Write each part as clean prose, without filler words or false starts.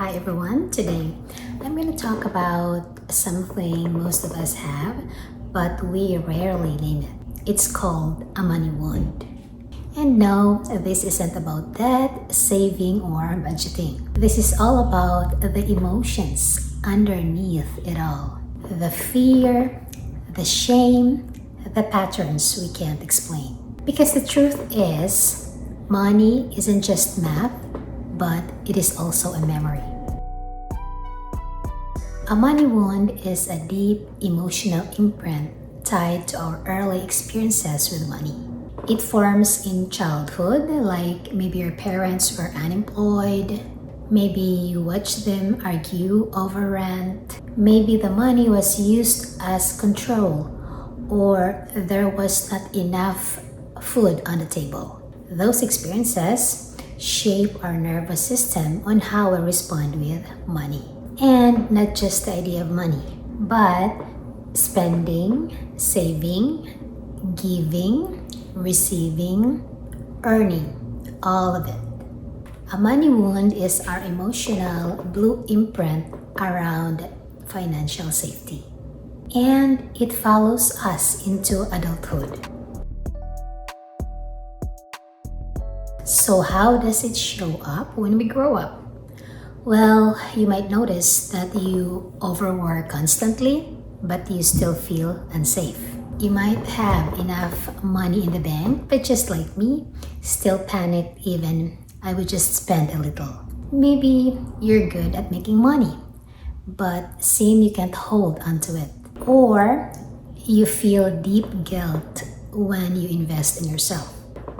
Hi everyone, today I'm going to talk about something most of us have, but we rarely name it. It's called a money wound. And no, this isn't about debt, saving, or budgeting. This is all about the emotions underneath it all. The fear, the shame, the patterns we can't explain. Because the truth is, money isn't just math, but it is also a memory. A money wound is a deep emotional imprint tied to our early experiences with money. It forms in childhood, like maybe your parents were unemployed, maybe you watched them argue over rent, maybe the money was used as control, or there was not enough food on the table. Those experiences shape our nervous system on how we respond with money. And not just the idea of money, but spending, saving, giving, receiving, earning, all of it. A money wound is our emotional blue imprint around financial safety. And it follows us into adulthood. So how does it show up when we grow up? Well, you might notice that you overwork constantly, but you still feel unsafe. You might have enough money in the bank, but just like me, still panic even I would just spend a little. Maybe you're good at making money, but seem you can't hold onto it. Or you feel deep guilt when you invest in yourself,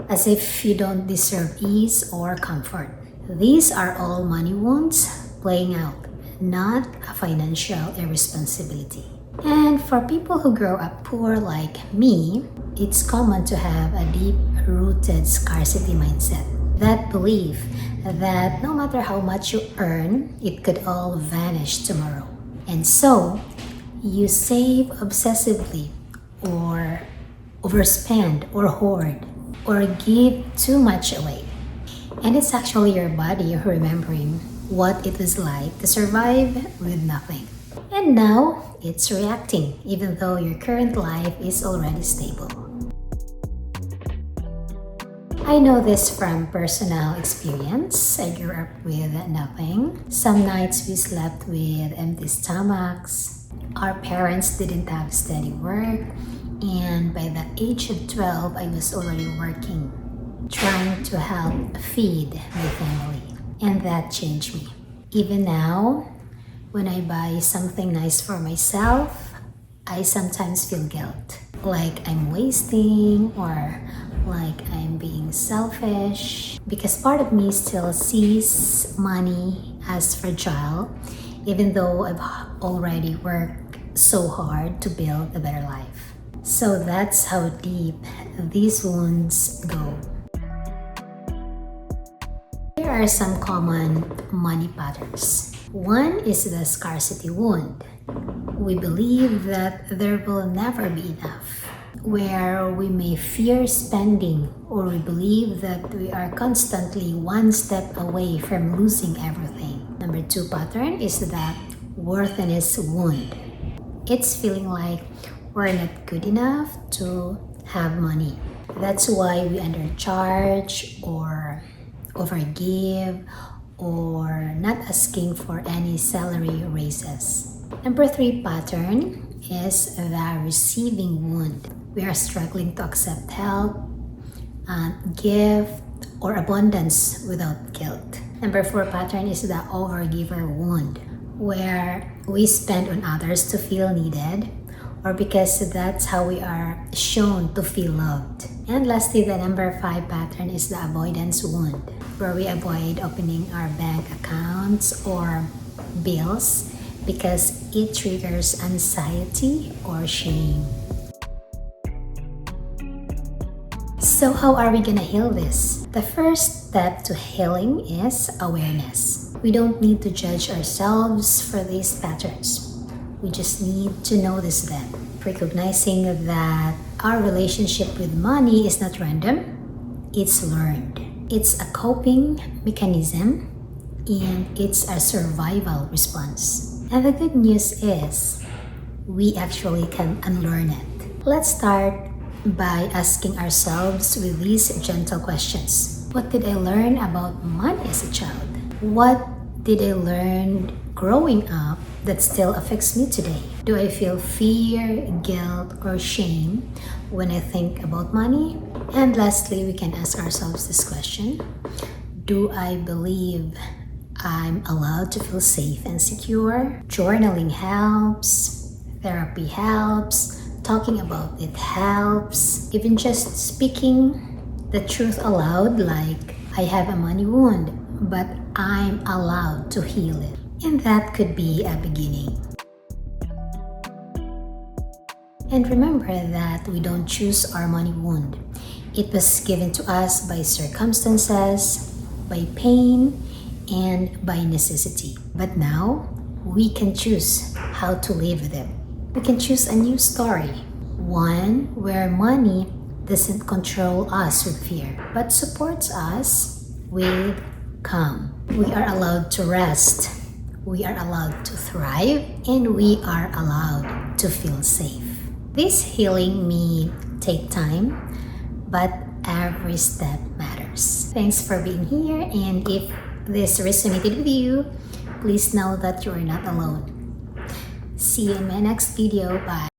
as if you don't deserve ease or comfort. These are all money wounds playing out, not a financial irresponsibility. And for people who grow up poor like me, it's common to have a deep-rooted scarcity mindset. That belief that no matter how much you earn, it could all vanish tomorrow. And so, you save obsessively, or overspend, or hoard, or give too much away. And it's actually your body remembering what it was like to survive with nothing. And now it's reacting, even though your current life is already stable. I know this from personal experience. I grew up with nothing. Some nights we slept with empty stomachs. Our parents didn't have steady work. And by the age of 12, I was already working, trying to help feed my family. And that changed me. Even now, when I buy something nice for myself, I sometimes feel guilt. Like I'm wasting or like I'm being selfish. Because part of me still sees money as fragile, even though I've already worked so hard to build a better life. So that's how deep these wounds go. Here are some common money patterns. One is the scarcity wound. We believe that there will never be enough, where we may fear spending, or we believe that we are constantly one step away from losing everything. Number two pattern is the worthiness wound. It's feeling like we're not good enough to have money. That's why we undercharge or overgive or not asking for any salary raises. Number three pattern is the receiving wound. We are struggling to accept help, gift, or abundance without guilt. Number four pattern is the overgiver wound, where we spend on others to feel needed, or because that's how we are shown to feel loved. And lastly, the number five pattern is the avoidance wound, where we avoid opening our bank accounts or bills because it triggers anxiety or shame. So how are we gonna heal this? The first step to healing is awareness. We don't need to judge ourselves for these patterns. We just need to notice them, recognizing that our relationship with money is not random, it's learned. It's a coping mechanism, and it's a survival response. And the good news is, we actually can unlearn it. Let's start by asking ourselves with these gentle questions. What did I learn about money as a child? What did I learn growing up that still affects me today? Do I feel fear, guilt, or shame when I think about money? And lastly, we can ask ourselves this question. Do I believe I'm allowed to feel safe and secure? Journaling helps, therapy helps, talking about it helps, even just speaking the truth aloud, like, I have a money wound, but I'm allowed to heal it. And that could be a beginning. And remember that we don't choose our money wound. It was given to us by circumstances, by pain, and by necessity. But now, we can choose how to live with it. We can choose a new story, one where money doesn't control us with fear, but supports us with calm. We are allowed to rest, we are allowed to thrive, and we are allowed to feel safe. This healing may take time, but every step matters. Thanks for being here, and if this resonated with you, please know that you are not alone. See you in my next video. Bye.